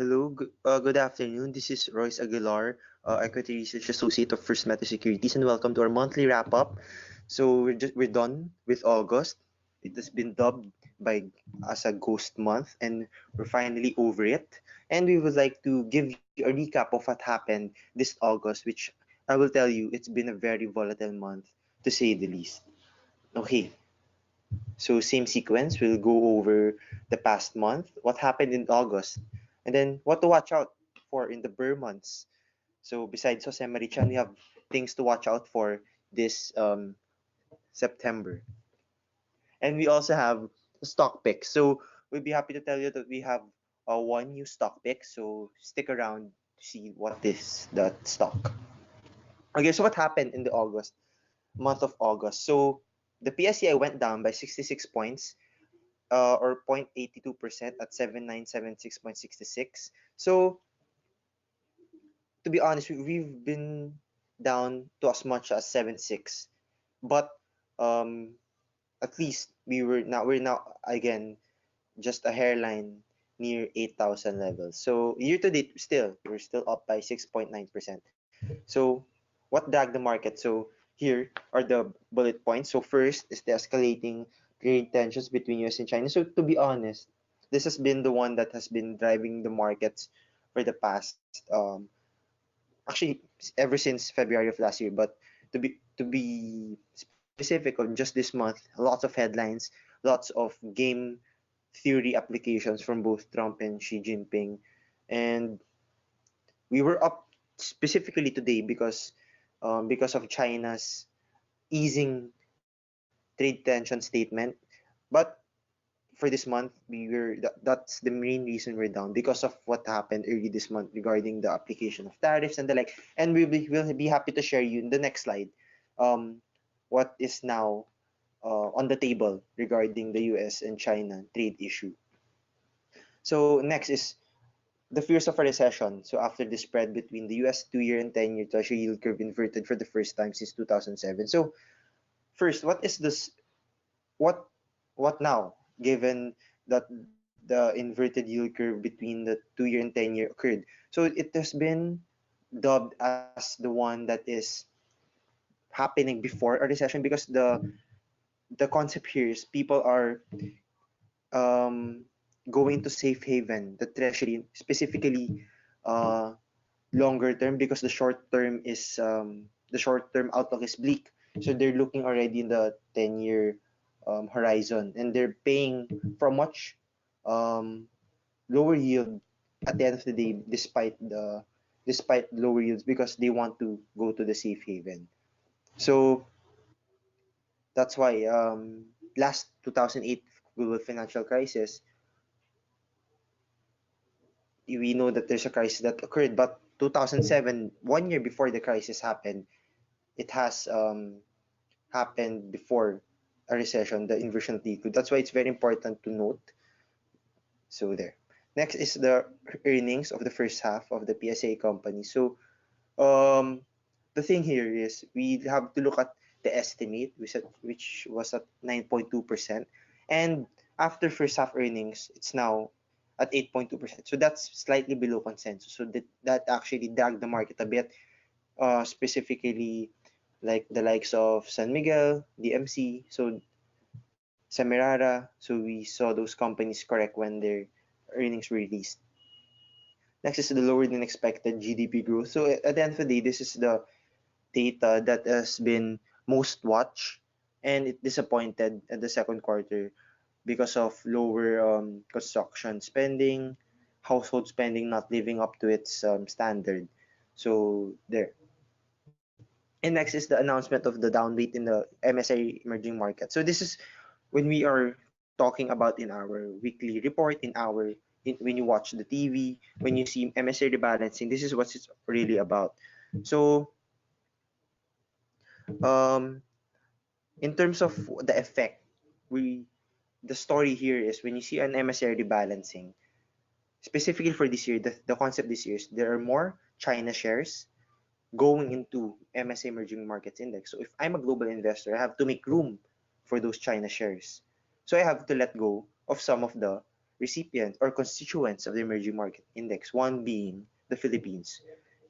Hello, good afternoon. This is Royce Aguilar, Equity Research Associate of First Metro Securities, and welcome to our monthly wrap up. So we're done with August. It has been dubbed by as a ghost month, and we're finally over it. And we would like to give you a recap of what happened this August, which I will tell you it's been a very volatile month to say the least. Okay, so same sequence. We'll go over the past month, what happened in August, and then what to watch out for in the Burr months. So besides Jose Marichan, we have things to watch out for this September. And we also have stock picks. So we'll be happy to tell you that we have one new stock pick. So stick around to see what is that stock. Okay, so what happened in the month of August? So the PSEI went down by 66 points or 0.82% at 7976.66. So to be honest, we've been down to as much as 7.6, but um, at least we're now again just a hairline near 8,000 levels. So year to date, we're still up by 6.9%. So what dragged the market? So here are the bullet points. So first is the escalating trade tensions between US and China. So to be honest, this has been the one that has been driving the markets for the past actually ever since February of last year. But to be specific, on just this month, lots of headlines, lots of game theory applications from both Trump and Xi Jinping, and we were up specifically today because of China's easing trade tension statement. But for this month, that's the main reason we're down because of what happened early this month regarding the application of tariffs and the like. And we'll be happy to share you in the next slide um, what is now on the table regarding the US and China trade issue. So next is the fears of a recession. So after the spread between the US 2-year and 10-year Treasury yield curve inverted for the first time since 2007. So first, what is this? What what now? Given that the inverted yield curve between the 2-year and 10-year occurred, so it has been dubbed as the one that is happening before a recession because the concept here is people are um, going to safe haven, the treasury, specifically uh, longer term because the short term outlook is bleak. So they're looking already in the 10-year horizon, and they're paying for much um, lower yield at the end of the day, despite lower yields because they want to go to the safe haven. So that's why last 2008 global financial crisis, we know that there's a crisis that occurred, but 2007, 1 year before the crisis happened, it has happened before a recession, the inversion of the yield curve. That's why it's very important to note. So there. Next is the earnings of the first half of the PSA company. So um, the thing here is we have to look at the estimate, which was at 9.2%, and after first half earnings, it's now at 8.2%. So that's slightly below consensus. So that actually dragged the market a bit, specifically like the likes of San Miguel, DMC, so Semirara. So we saw those companies correct when their earnings were released. Next is the lower than expected GDP growth. So at the end of the day, this is the data that has been most watched, and it disappointed at the second quarter because of lower construction spending, household spending not living up to its standard. So there. And next is the announcement of the down weight in the MSI emerging market. So this is when we are talking about in our weekly report, when you watch the TV, when you see MSI rebalancing, this is what it's really about. So um, in terms of the effect, we the story here is when you see an MSI rebalancing, specifically for this year, the concept this year is there are more China shares going into MSA Emerging Markets Index. So if I'm a global investor, I have to make room for those China shares. So I have to let go of some of the recipients or constituents of the emerging market index, one being the Philippines.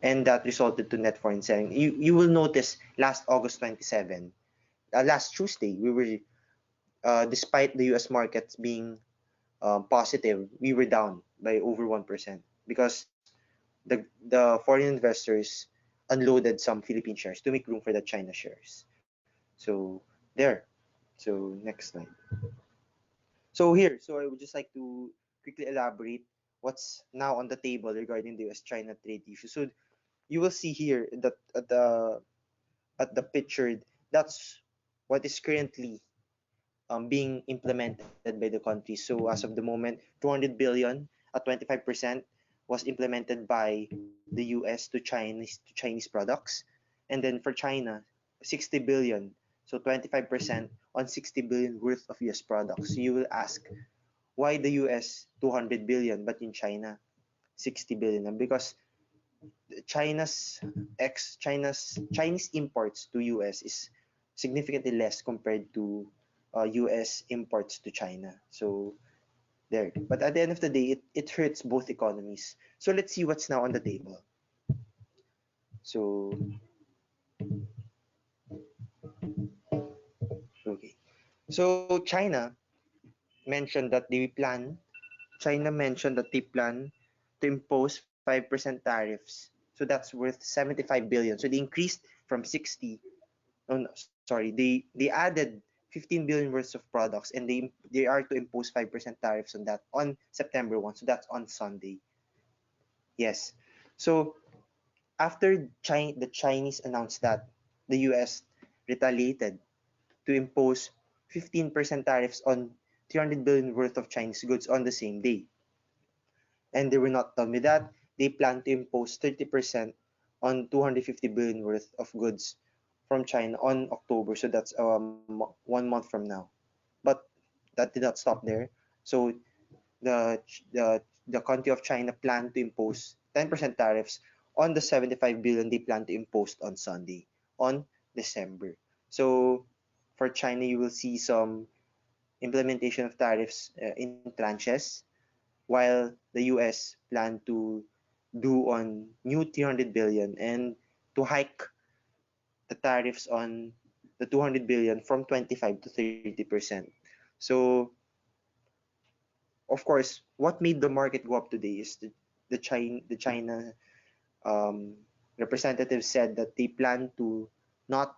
And that resulted to net foreign selling. You will notice last August 27, last Tuesday, we were, despite the US markets being positive, we were down by over 1% because the foreign investors unloaded some Philippine shares to make room for the China shares. So there. So next slide. So here, so I would just like to quickly elaborate what's now on the table regarding the US-China trade issue. So you will see here that at the picture, that's what is currently being implemented by the country. So as of the moment, 200 billion at 25% was implemented by the US to Chinese products, and then for China, 60 billion. So 25% on 60 billion worth of US products. So you will ask, why the US 200 billion but in China 60 billion? And because Chinese imports to US is significantly less compared to US imports to China. So there. But at the end of the day, it hurts both economies. So let's see what's now on the table. So okay. So China mentioned that they plan to impose 5% tariffs. So that's worth 75 billion. So they increased from 60. Oh, no, sorry. They added 15 billion worth of products, and they are to impose 5% tariffs on that on September 1. So that's on Sunday. Yes. So after the Chinese announced that, the US retaliated to impose 15% tariffs on 300 billion worth of Chinese goods on the same day. And they were not done with that. They plan to impose 30% on 250 billion worth of goods from China on October. So that's 1 month from now. But that did not stop there. So the the country of China planned to impose 10% tariffs on the 75 billion they plan to impose on Sunday, on December. So for China, you will see some implementation of tariffs in tranches, while the US plan to do on new 300 billion and to hike the tariffs on the 200 billion from 25 to 30%. So of course, what made the market go up today is the China representative said that they plan to not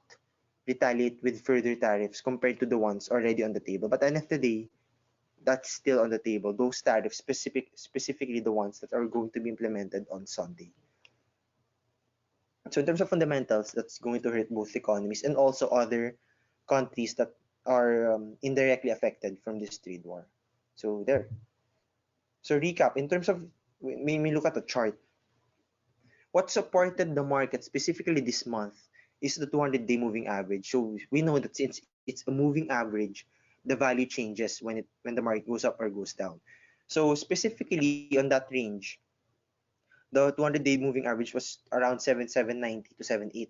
retaliate with further tariffs compared to the ones already on the table. But at the end of the day, that's still on the table. Those tariffs, specifically the ones that are going to be implemented on Sunday. So in terms of fundamentals, that's going to hurt both economies and also other countries that are indirectly affected from this trade war. So there. So recap, in terms of, may look at the chart. What supported the market specifically this month is the 200-day moving average. So we know that since it's a moving average, the value changes when the market goes up or goes down. So specifically on that range, the 200-day moving average was around 7,790 to 7,8.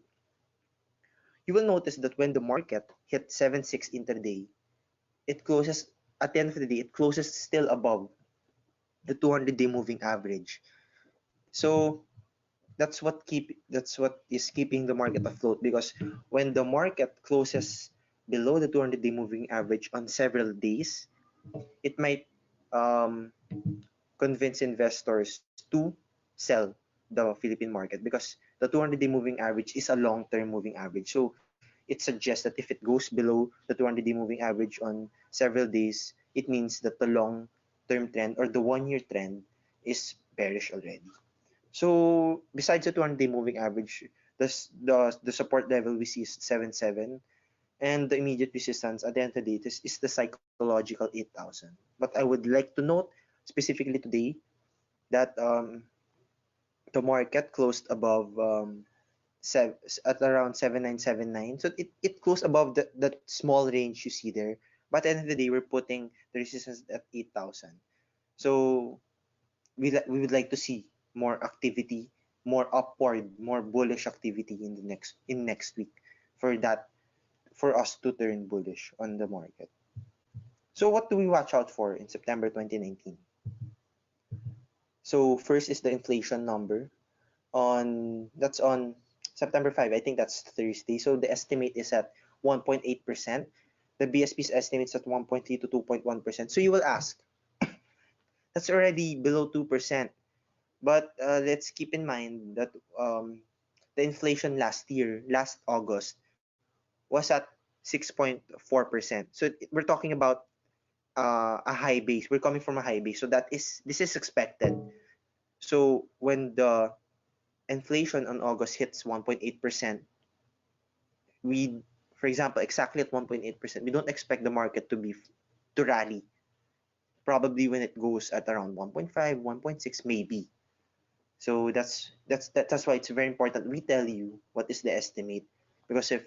You will notice that when the market hit 7,6 intraday, it closes at the end of the day, it closes still above the 200-day moving average. So that's what is keeping the market afloat, because when the market closes below the 200-day moving average on several days, it might convince investors to sell the Philippine market, because the 200-day moving average is a long-term moving average. So it suggests that if it goes below the 200-day moving average on several days, it means that the long-term trend or the one-year trend is bearish already. So besides the 200-day moving average, the support level we see is 7,7, and the immediate resistance at the end of the day is the psychological 8,000. But I would like to note specifically today that the market closed above at around 7,979. So it closed above that small range you see there. But at the end of the day, we're putting the resistance at 8,000. So we would like to see more activity, more upward, more bullish activity in next week for us to turn bullish on the market. So what do we watch out for in September 2019? So first is the inflation number that's on September 5. I think that's Thursday. So the estimate is at 1.8%. The BSP's estimate is at 1.3 to 2.1%. So you will ask, that's already below 2%. But let's keep in mind that the inflation last August, was at 6.4%. So we're talking about a high base. We're coming from a high base. So this is expected. So when the inflation on August hits 1.8%, we, for example, exactly at 1.8%, we don't expect the market to rally. Probably when it goes at around 1.5, 1.6, maybe. So that's why it's very important we tell you what is the estimate, because if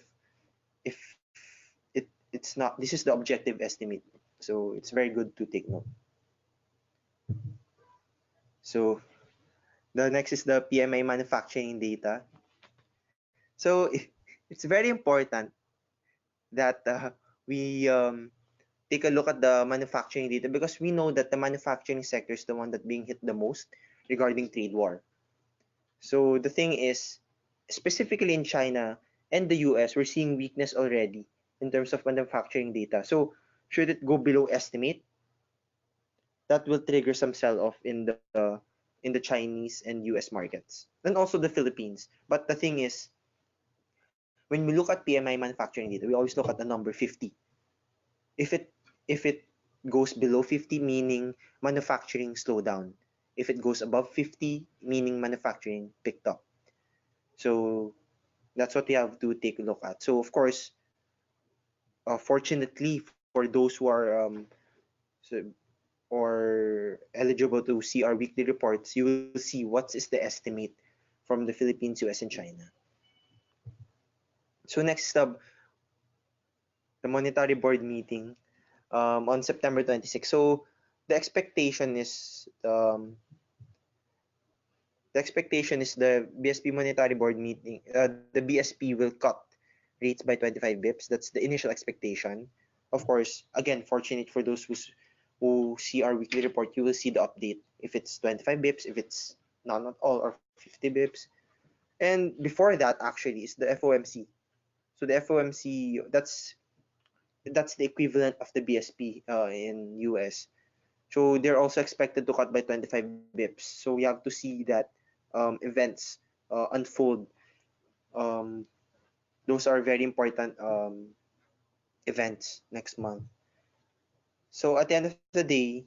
it's not, this is the objective estimate. So it's very good to take note. So the next is the PMI manufacturing data. So it's very important that we take a look at the manufacturing data, because we know that the manufacturing sector is the one that being hit the most regarding trade war. So the thing is, specifically in China and the US, we're seeing weakness already in terms of manufacturing data. So should it go below estimate, that will trigger some sell-off in the Chinese and US markets, and also the Philippines. But the thing is, when we look at PMI manufacturing data, we always look at the number 50. If it goes below 50, meaning manufacturing slowdown. If it goes above 50, meaning manufacturing picked up. So that's what we have to take a look at. So of course, fortunately for those who are so, or eligible to see our weekly reports, you will see what is the estimate from the Philippines, US, and China. So next, the monetary board meeting on September 26. So the expectation is the BSP monetary board meeting. The BSP will cut rates by 25 bips. That's the initial expectation. Of course, again, fortunate for those who see our weekly report, you will see the update if it's 25 bips, if it's none at all, or 50 bips. And before that, actually, is the FOMC. So the FOMC, that's the equivalent of the BSP in US. So they're also expected to cut by 25 bips. So we have to see that events unfold. Um, those are very important events next month. So at the end of the day,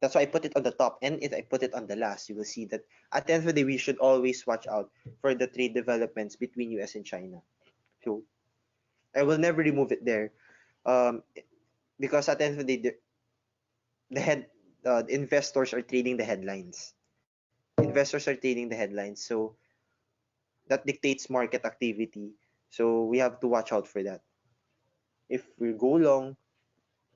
that's why I put it on the top. And if I put it on the last, you will see that at the end of the day, we should always watch out for the trade developments between US and China. So I will never remove it there, um, because at the end of the day, the investors are trading the headlines. Investors are trading the headlines, so that dictates market activity. So we have to watch out for that. If we go long,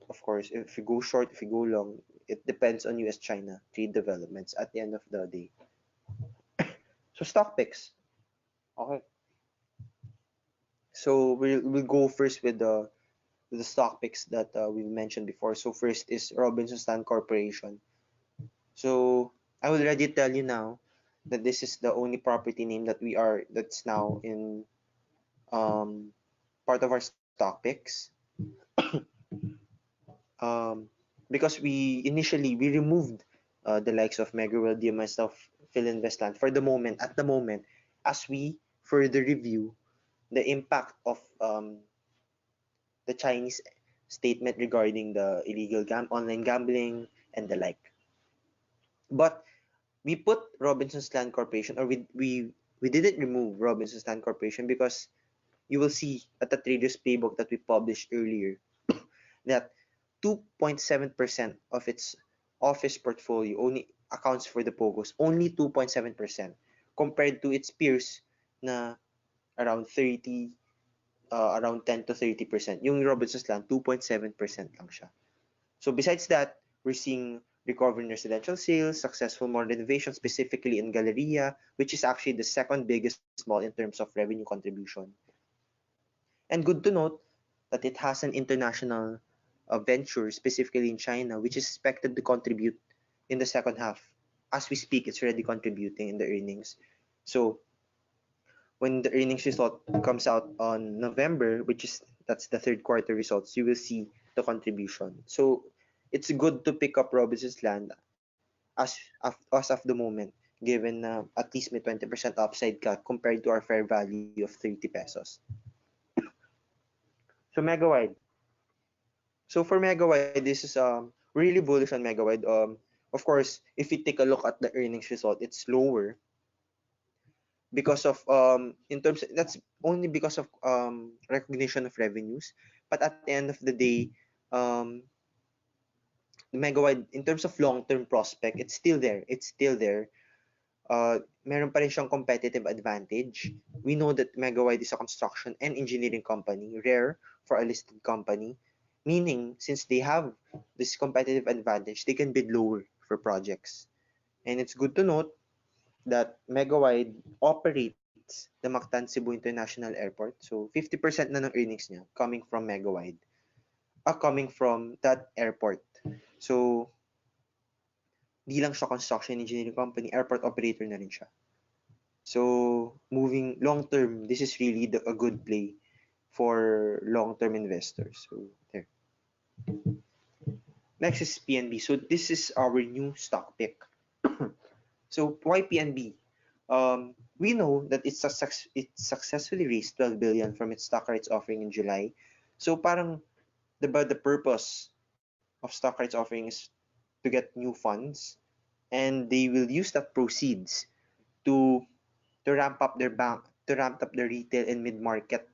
of course, if we go short, if we go long, it depends on US China trade developments at the end of the day. So stock picks. Okay. So we'll go first with the stock picks that we mentioned before. So first is Robinsons Land Corporation. So I will already tell you now that this is the only property name that's now in part of our stock picks. um, because we removed the likes of Megaworld, DMS of Philinvestland for the moment, at the moment, as we further review the impact of the Chinese statement regarding the illegal online gambling and the like. But we put Robinsons Land Corporation, or we didn't remove Robinsons Land Corporation, because you will see at the Traders Playbook that we published earlier that 2.7% of its office portfolio only accounts for the POGOs, only 2.7%, compared to its peers na around 10 to 30%. Yung Robinsons Land, 2.7% lang siya. So besides that, we're seeing recovering residential sales, successful mall renovation, specifically in Galleria, which is actually the second biggest mall in terms of revenue contribution. And good to note that it has an international venture, specifically in China, which is expected to contribute in the second half. as we speak, it's already contributing in the earnings. So when the earnings result comes out on November, that's the third quarter results, you will see the contribution. So it's good to pick up Robinson's Land as of the moment, given na at least may 20% upside ka compared to our fair value of 30 pesos. So Megawide. So for Megawide, this is really bullish on Megawide. Of course, if we take a look at the earnings result, it's lower because of in terms that's only because of recognition of revenues. But at the end of the day, um, the Megawide in terms of long-term prospect, it's still there. It's still there. Meron pa rin siyang competitive advantage. We know that Megawide is a construction and engineering company, rare for a listed company, meaning since they have this competitive advantage, they can bid lower for projects. And it's good to note that Megawide operates the Mactan Cebu International Airport. So 50% na ng earnings niya coming from Megawide, coming from that airport. So di lang siya construction engineering company, airport operator na rin siya. So moving long term, this is really a good play for long term investors. So there. Next is PNB. So this is our new stock pick. So why PNB? We know that it successfully raised 12 billion from its stock rights offering in July. So parang the purpose of stock rights offering is to get new funds, and they will use that proceeds to ramp up their retail and mid market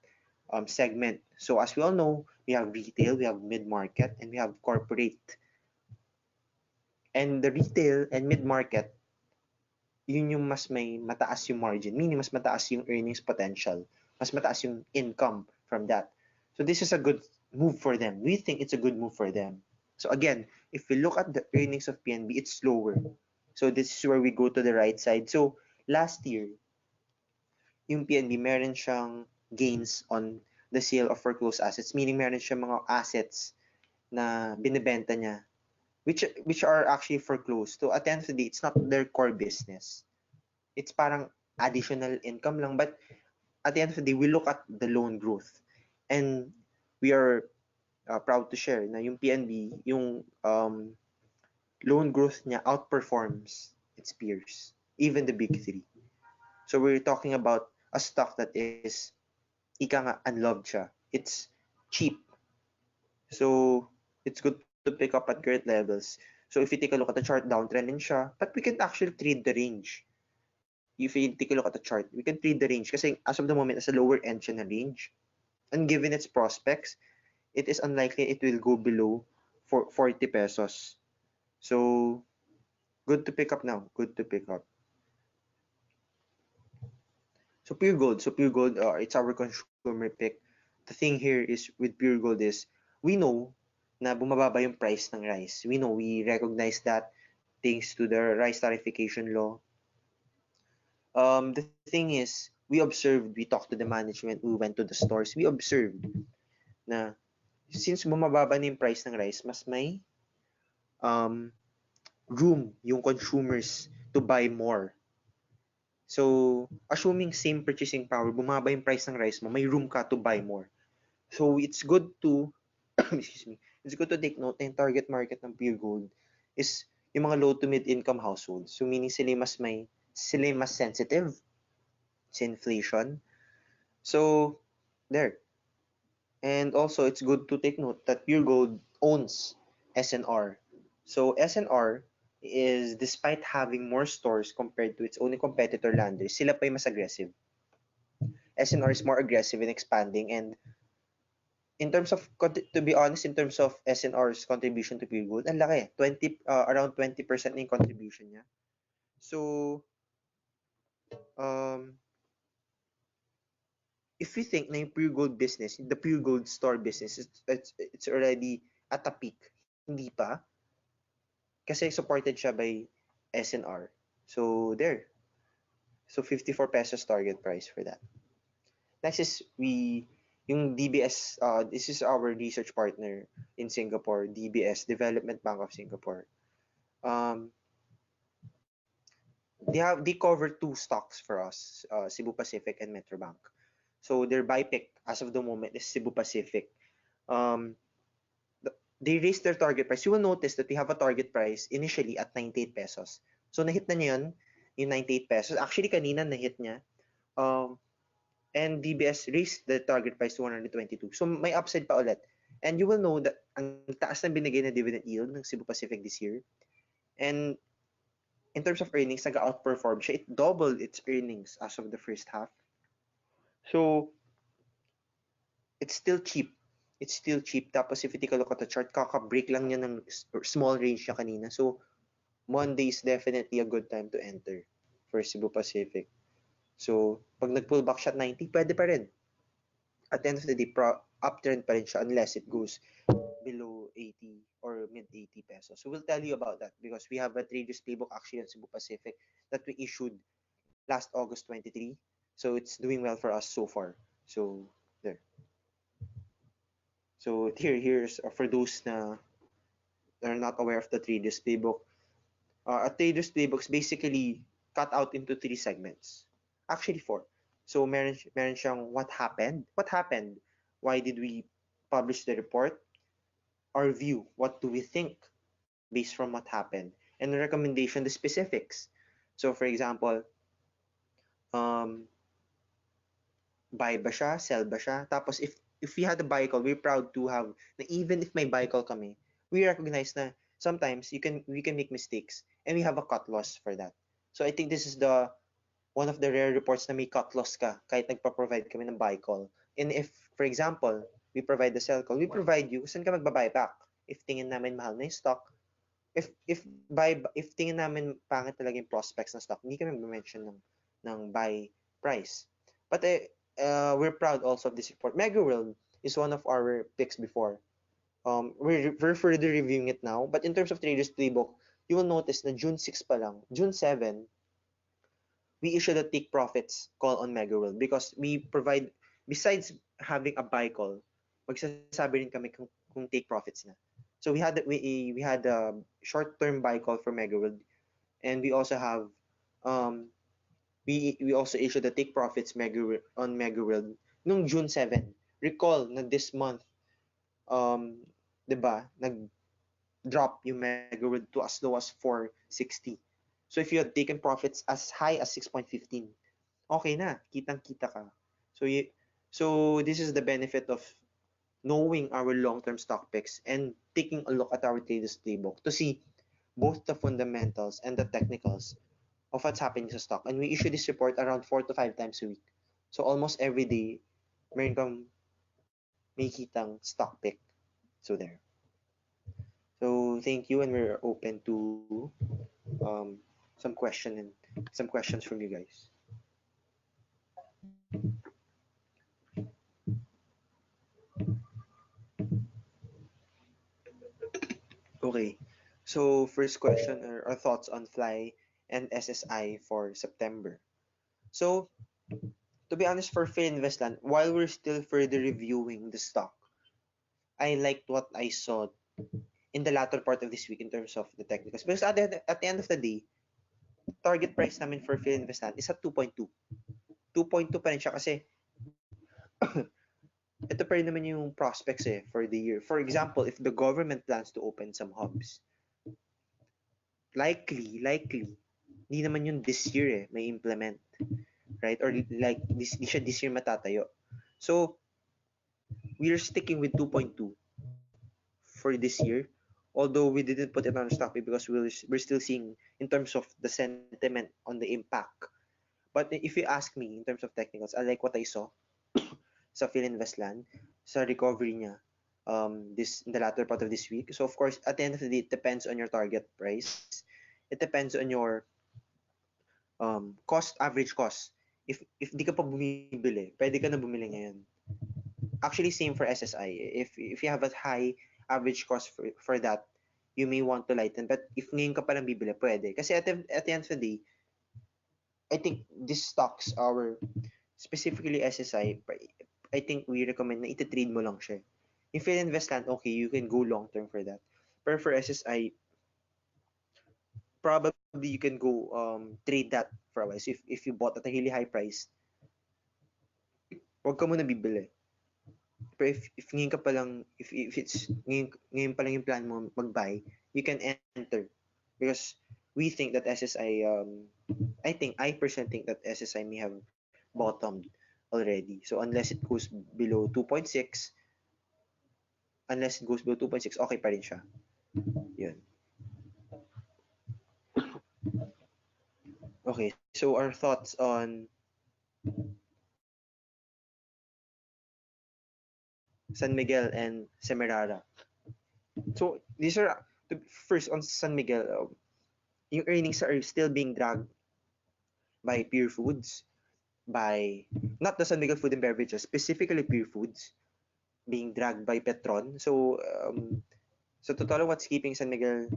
segment. So as we all know, we have retail, we have mid market, and we have corporate. And the retail and mid market, yun yung mas may mataas yung margin, meaning mas mataas yung earnings potential, mas mataas yung income from that. So this is a good move for them. We think it's a good move for them. So again, if we look at the earnings of PNB, it's lower. So this is where we go to the right side. So last year, yung PNB, meron siyang gains on the sale of foreclosed assets, meaning meron siyang mga assets na binibenta niya which are actually foreclosed. So at the end of the day, it's not their core business. It's parang additional income lang. But at the end of the day, we look at the loan growth. And we are proud to share na yung PNB, yung loan growth niya outperforms its peers, even the big three. So we're talking about a stock that is, ika nga, unloved siya. It's cheap. So it's good to pick up at current levels. So if you take a look at the chart, downtrend din siya, but we can actually trade the range. If you take a look at the chart, we can trade the range kasi as of the moment, as a lower end siya na range. And given its prospects, it is unlikely it will go below 40 pesos. So good to pick up now. Good to pick up. So Pure Gold. It's our consumer pick. The thing here is with Pure Gold is we know na bumababa yung price ng rice. We recognize that thanks to the rice tarification law. The thing is, we talked to the management, we went to the stores, we observed na since bumababa na yung price ng rice, mas may room yung consumers to buy more. So, assuming same purchasing power, bumaba yung price ng rice mo, may room ka to buy more. So, it's good to excuse me, it's good to take note na yung target market ng Pure Gold is yung mga low to mid income households. So, meaning sila mas sensitive sa inflation. So, there. And also, it's good to take note that Pure Gold owns SNR. So, SNR is, despite having more stores compared to its only competitor Landers, sila pa yung mas aggressive. SNR is more aggressive in expanding, and in terms of, to be honest, in terms of SNR's contribution to Pure Gold, ang laki. Around 20% na yung contribution niya. So, if we think na yung Pure Gold business, the Pure Gold store business, it's already at a peak. Hindi pa. Kasi supported siya by SNR. So, there. So, 54 pesos target price for that. Next is yung DBS, this is our research partner in Singapore, DBS, Development Bank of Singapore. they cover two stocks for us, Cebu Pacific and Metrobank. So their buy pick as of the moment is Cebu Pacific. Um, they raised their target price. You will notice that they have a target price initially at 98 pesos. So nahit na niya yun, yung 98 pesos. Actually, kanina nahit niya. Um, and DBS raised the target price to 122. So may upside pa ulit. And you will know that ang taas na binigay na dividend yield ng Cebu Pacific this year. And in terms of earnings, nag-outperform siya. It doubled its earnings as of the first half. So it's still cheap. It's still cheap. Tapos if you take a look at the chart, kaka-break lang niya ng small range niya kanina. So Monday is definitely a good time to enter for Cebu Pacific. So pag nag-pull back siya at 90, pwede pa rin. At the end of the day, uptrend pa rin siya unless it goes below 80 or mid 80 pesos. So we'll tell you about that because we have a trader's playbook actually on Cebu Pacific that we issued last August 23. So it's doing well for us so far. So there. So here's for those na are not aware of the trader's playbook. A trader's playbook is basically cut out into three segments. Actually four. So meron siyang what happened? What happened? Why did we publish the report? Our view. What do we think based from what happened? And the recommendation, the specifics. So for example, um, buy ba siya, sell ba siya. Tapos if we had a buy call, we're proud to have na even if may buy call kami, we recognize na sometimes we can make mistakes and we have a cut loss for that. So I think this is the one of the rare reports na may cut loss ka kahit nagpa-provide kami ng buy call. And if, for example, we provide the sell call, we provide you saan ka magba-buy back. If tingin namin mahal na yung stock, if tingin namin pangit talaga yung prospects ng stock, hindi kami mag-mention ng buy price. But we're proud also of this report. MegaWorld is one of our picks before. We're further reviewing it now. But in terms of Traders Playbook, you will notice na June 6 pa lang, June 7, we issued a take profits call on MegaWorld because we provide, besides having a buy call, magsasabi rin kami kung take profits na. So we had a short-term buy call for MegaWorld, and we also have we also issued the take profits on MegaWorld nung June 7. Recall na this month, 'di ba, nag-drop yung MegaWorld to as low as 460. So if you had taken profits as high as 6.15, okay na, kitang-kita ka. So this is the benefit of knowing our long-term stock picks and taking a look at our traders playbook to see both the fundamentals and the technicals of what's happening sa stock. And we issue this report around 4 to 5 times a week. So almost every day, meron kang may kitang stock pick. So there. So thank you, and we're open to some questions from you guys. Okay. So first question are our thoughts on Fly and SSI for September. So to be honest, for Finvestland, while we're still further reviewing the stock, I liked what I saw in the latter part of this week in terms of the technicals. Because at the end of the day, target price namin for Finvestland is at 2.2. 2.2 pa rin siya kasi ito pa rin naman yung prospects for the year. For example, if the government plans to open some hubs, likely, hindi naman yun this year may implement. Right? Or like, this year matatayo. So, we are sticking with 2.2 for this year. Although we didn't put it on stock because we're still seeing in terms of the sentiment on the impact. But if you ask me in terms of technicals, I like what I saw sa Fininvestland, sa recovery niya this in the latter part of this week. So of course, at the end of the day, it depends on your target price. It depends on your average cost. If di ka pa bumibili, pwede ka na bumili ngayon. Actually, same for SSI. If you have a high average cost for that, you may want to lighten. But if ngayon ka pa lang bibili, pwede. Kasi at the end of the day, I think these stocks are specifically SSI. I think we recommend na iti-trade mo lang siya. If you invest land, okay, you can go long term for that. Pero for SSI, probably you can go trade that for a while. So if you bought at a really high price, wag ka muna bibili. Pero if ngayon ka pa lang, if it's ngayon pa lang yung plan mo mag-buy, you can enter. Because we think that SSI, I personally think that SSI may have bottomed already. So unless it goes below 2.6, okay pa rin siya. Yun. Okay, so our thoughts on San Miguel and Semirara. So these are first on San Miguel, yung earnings are still being dragged by Pure Foods, by not the San Miguel Food and Beverages, specifically Pure Foods, being dragged by Petron. So totally what's keeping San Miguel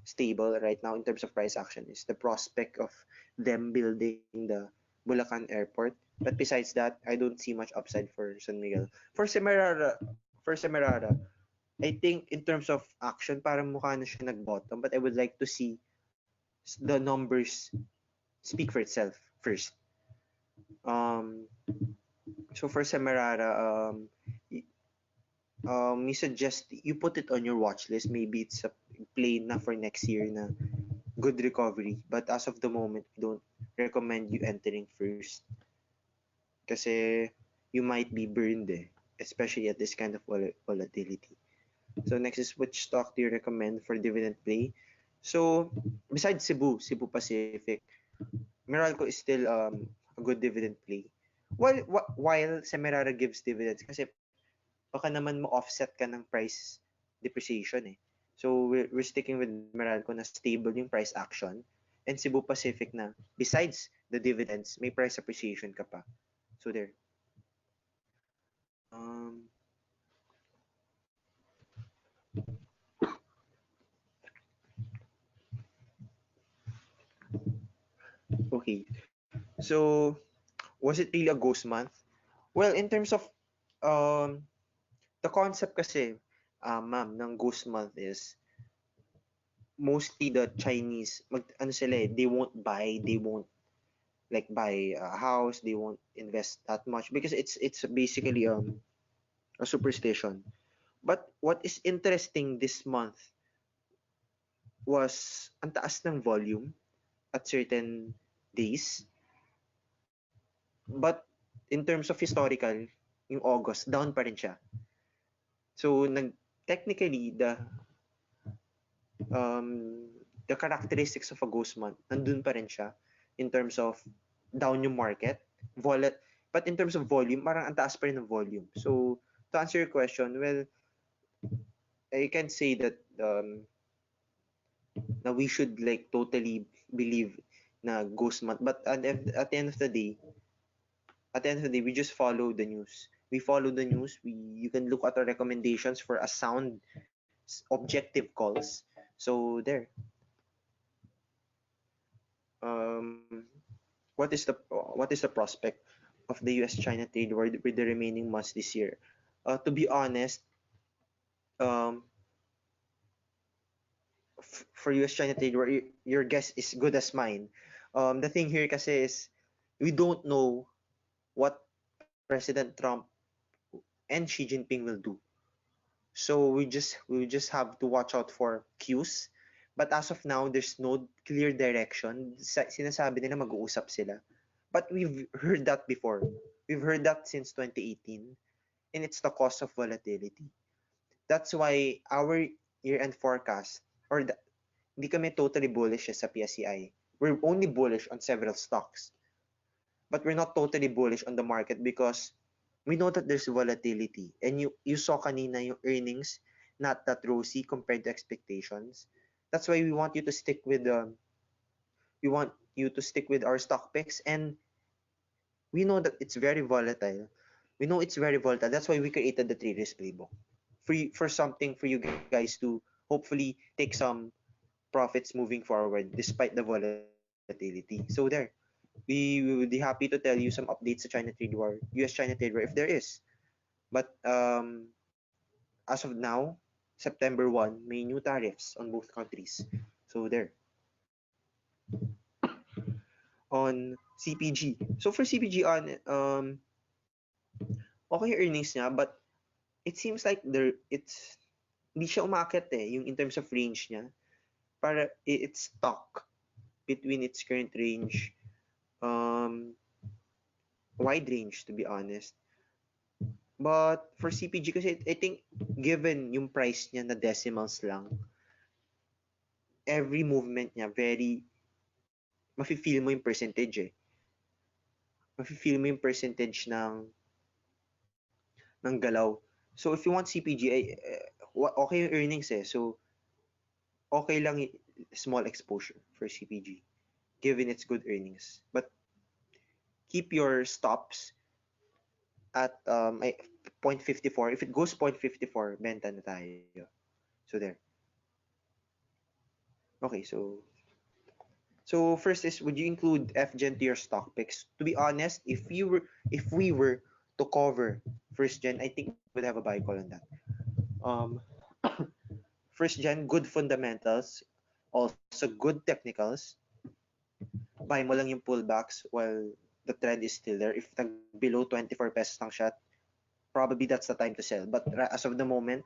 stable right now in terms of price action is the prospect of them building the Bulacan Airport. But besides that, I don't see much upside for San Miguel. For Semirara, I think in terms of action, parang mukha na siya nag-bottom. But I would like to see the numbers speak for itself first. So for Semirara, we suggest you put it on your watch list. Maybe it's a play na for next year na good recovery. But as of the moment, we don't recommend you entering first. Kasi you might be burned especially at this kind of volatility. So next is which stock do you recommend for dividend play? So besides Cebu Pacific, Meralco is still a good dividend play. While Semirara gives dividends kasi baka naman mo-offset ka ng price depreciation. So we're sticking with Meralco na stable yung price action, and Cebu Pacific na besides the dividends, may price appreciation ka pa. So there. Okay. So was it really a ghost month? Well, in terms of the concept kasi, ma'am, ng ghost month is mostly the Chinese, they won't buy a house, they won't invest that much because it's basically a superstition. But what is interesting this month was ang taas ng volume at certain days. But in terms of historical, yung August, down pa rin siya. So technically the characteristics of a ghost month, nandun pa rin siya in terms of down yung market, but in terms of volume, parang ang taas pa rin ng volume. So to answer your question, well, I can't say that na we should like totally believe na ghost month, but at the end of the day, we just follow the news. We follow the news. You can look at our recommendations for a sound, objective calls. So there. What is the prospect of the U.S.-China trade war with the remaining months this year? To be honest, for U.S.-China trade war, your guess is good as mine. The thing here kasi is we don't know what President Trump and Xi Jinping will do. So we just have to watch out for cues. But as of now, there's no clear direction. Sinasabi nila mag-uusap sila. But we've heard that before. We've heard that since 2018. And it's the cause of volatility. That's why our year-end forecast, hindi kami totally bullish sa PSCI. We're only bullish on several stocks. But we're not totally bullish on the market because we know that there's volatility. And you saw kanina yung earnings, not that rosy compared to expectations. That's why we want you to stick with our stock picks, and we know that it's very volatile. That's why we created the Traders Playbook. For something for you guys to hopefully take some profits moving forward despite the volatility. So there. We would be happy to tell you some updates sa China trade war, US-China trade war if there is. But as of now, September 1, may new tariffs on both countries. So there. on CPG. So for CPG on okay earnings niya, but it seems like it's hindi siya umakyat yung in terms of range niya. Para it's stuck between its current range, wide range to be honest. But for CPG kasi I think given yung price niya na decimals lang, every movement niya very mafe-feel mo yung percentage Mafe-feel mo yung percentage ng galaw. So if you want CPG, okay yung earnings So okay lang small exposure for CPG given its good earnings. But keep your stops at 0.54. If it goes 0.54, benta na tayo. So there. Okay, so first is, would you include FGen to your stock picks? To be honest, if we were to cover first gen, I think we would have a buy call on that. First gen, good fundamentals, also good technicals. Buy mo lang yung pullbacks while the trend is still there. If below 24 pesos lang siya, probably that's the time to sell. But as of the moment,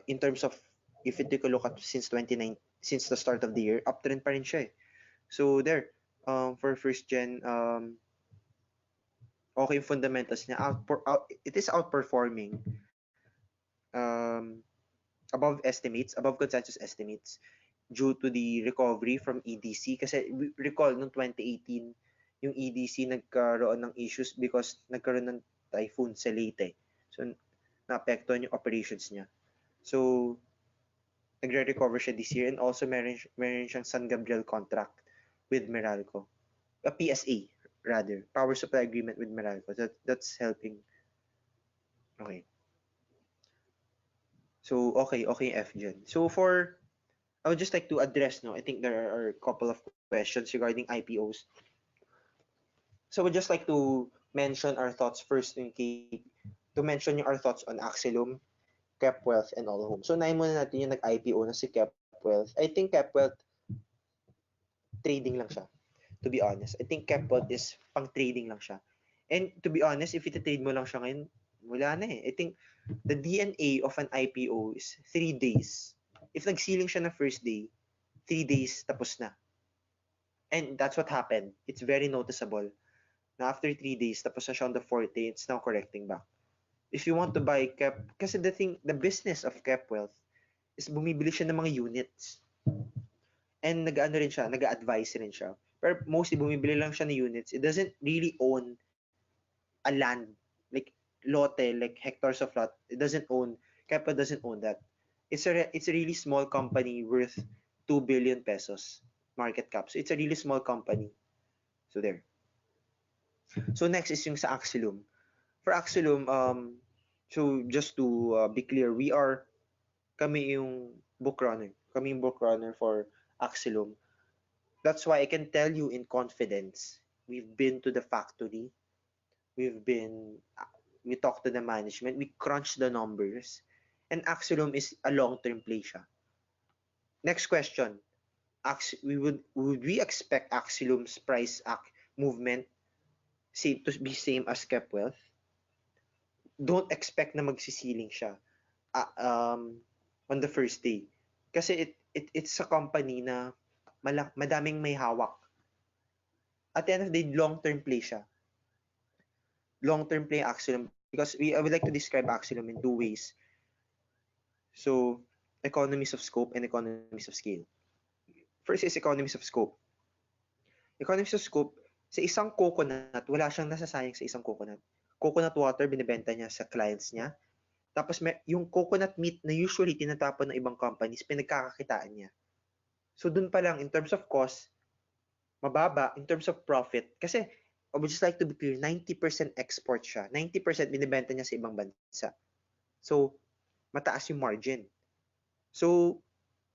in terms of if you take a look at since since the start of the year, uptrend pa rin siya So there, for first gen, okay yung fundamentals niya. It is outperforming above consensus estimates due to the recovery from EDC. Kasi recall, noong 2018, yung EDC nagkaroon ng issues because nagkaroon ng typhoon sa Leyte. So, naapektuhan yung operations niya. So, nagre-recover siya this year and also meron siyang San Gabriel contract with Meralco. A PSA, rather. Power supply agreement with Meralco. That's helping. Okay. So, okay FGen. So, I would just like to address, I think there are a couple of questions regarding IPOs. So, I would just like to mention our thoughts first to mention our thoughts on Axilum, Kepwealth, and All Home. So, unahin muna natin yung nag-IPO na si Kepwealth. I think Kepwealth, trading lang siya. To be honest. I think Kepwealth is pang trading lang siya. And to be honest, if iti-trade mo lang siya ngayon, wala na I think the DNA of an IPO is 3 days. If nagsiling siya na first day, 3 days tapos na. And that's what happened. It's very noticeable. Na after 3 days, tapos na siya on the 4th day, it's now correcting back. If you want to buy kasi the business of Kepwealth is bumibili siya ng mga units. And nag-advise rin siya. Pero mostly bumibili lang siya ng units. It doesn't really own a land, like lote, like hectares of lot. It doesn't own, Kepwealth doesn't own that. It's a really small company worth 2 billion pesos market cap. So it's a really small company. So there. So next is yung sa Axilum. For Axilum, so just to be clear, kami yung book runner. Kami yung book runner for Axilum. That's why I can tell you in confidence, we've been to the factory. We talked to the management. We crunched the numbers. And Axilum is a long-term play siya. Next question. Would we expect Axilum's price movement to be same as Kepwealth? Don't expect na magsisiling siya on the first day. Kasi it's a company na madaming may hawak. At the end of the day, long-term play siya. Long-term play Axilum because I would like to describe Axilum in 2 ways. So, economies of scope and economies of scale. First is economies of scope. Economies of scope, sa isang coconut, wala siyang nasasayang sa isang coconut. Coconut water, binibenta niya sa clients niya. Tapos yung coconut meat na usually tinatapon ng ibang companies, pinagkakakitaan niya. So dun pa lang, in terms of cost, mababa. In terms of profit, kasi I would just like to be clear, 90% export siya. 90% binibenta niya sa ibang bansa. So, mataas yung margin. So,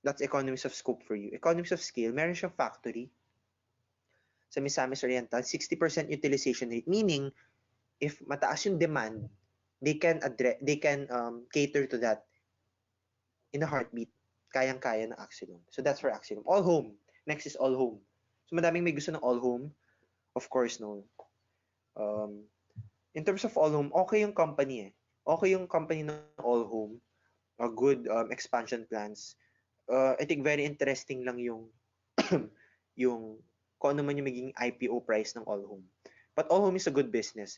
that's economies of scope for you. Economies of scale, meron siyang factory sa Misamis Oriental, 60% utilization rate, meaning if mataas yung demand, they can cater to that in a heartbeat. Kayang-kaya ng Axilum. So that's for Axilum. All Home. Next is all home. So madaming may gusto ng all home. Of course, no. In terms of all home, okay yung company eh. Okay yung company ng all home. A good expansion plans. I think very interesting lang yung yung kung ano man yung magiging IPO price ng all home. But all home is a good business.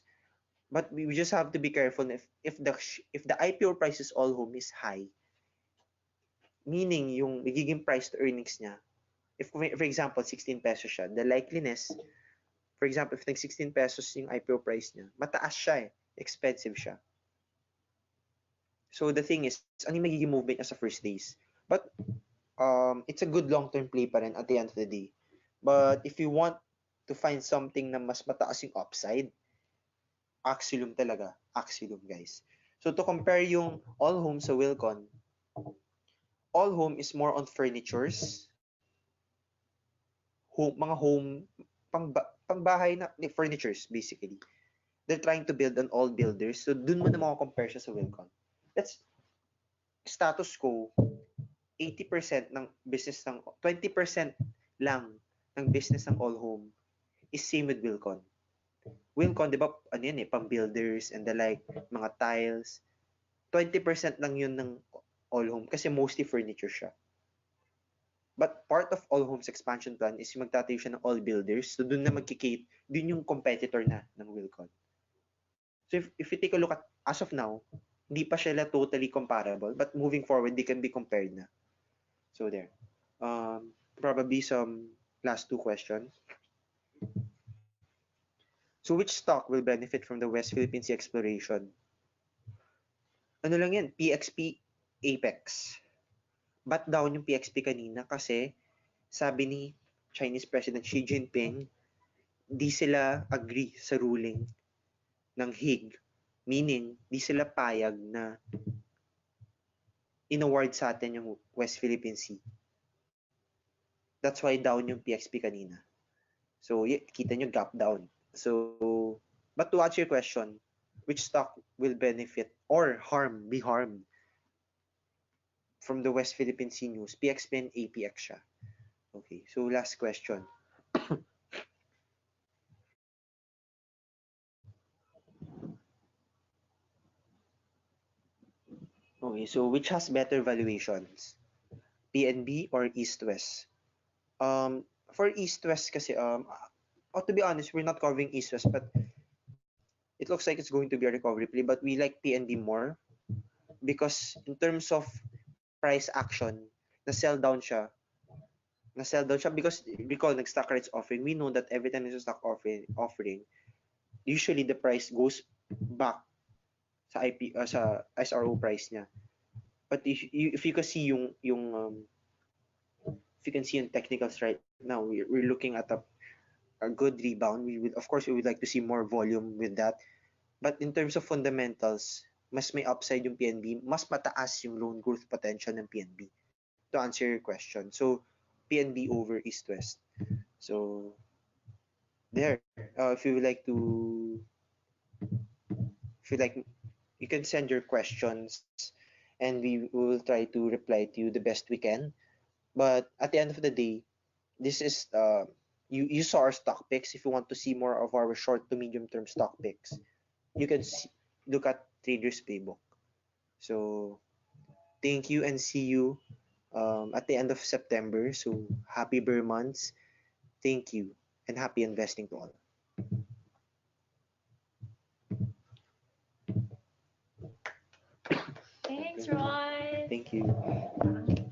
But we just have to be careful if the IPO price is all home is high, meaning yung magiging price to earnings niya, if for example 16 pesos siya, the likeliness, for example, if nag 16 pesos yung IPO price niya, mataas siya eh, expensive siya. So the thing is, ano yung magiging movement niya sa first days? But it's a good long-term play pa rin at the end of the day. But if you want to find something na mas mataas yung upside, Axiom talaga. Axiom, guys. So to compare yung All Home sa Wilcon, All Home is more on furnitures, mga home, pangbahay na furnitures, basically. They're trying to build on all builders. So dun mo na compare siya sa Wilcon. That's status quo. 80% ng business ng 20% lang ng business ng All Home is same with Wilcon. Wilcon, di ba, ano yan eh, pang builders and the like, mga tiles. 20% lang yun ng All Home kasi mostly furniture siya. But part of All Home's expansion plan is yung magtatayo siya ng all builders. So dun na magkikate, dun yung competitor na ng Wilcon. So if you take a look at, as of now, hindi pa sila totally comparable, but moving forward, they can be compared na. So there. Probably some last two questions. So which stock will benefit from the West Philippine Sea exploration? Ano lang yan? PXP Apex. Ba't down yung PXP kanina? Kasi sabi ni Chinese President Xi Jinping, di sila agree sa ruling ng Hague. Meaning, di sila payag na in-award sa atin yung West Philippine Sea. That's why down yung PXP kanina. So, kita nyo gap down. So, but to answer your question, which stock will benefit or be harmed from the West Philippine Sea news? PXP and APX siya. Okay, so last question. Okay, so which has better valuations? PNB or East-West? For East-West kasi, to be honest, we're not covering East-West, but it looks like it's going to be a recovery play, but we like PNB more because in terms of price action, na-sell down siya because recall nag-stock rights offering. We know that every time there's a stock offering, usually the price goes back sa sa SRO price niya. But if you can see if you can see in technicals right now, we're looking at a good rebound. We would like to see more volume with that. But in terms of fundamentals, mas may upside yung PNB, mas mataas yung loan growth potential ng PNB. To answer your question. So, PNB over East-West. So, there. If you would like to, you can send your questions and we will try to reply to you the best we can. But at the end of the day, this is, you saw our stock picks. If you want to see more of our short to medium term stock picks, you can look at Trader's Playbook. So, thank you and see you at the end of September. So, happy bear months. Thank you and happy investing to all. Thanks, Royce. Thank you.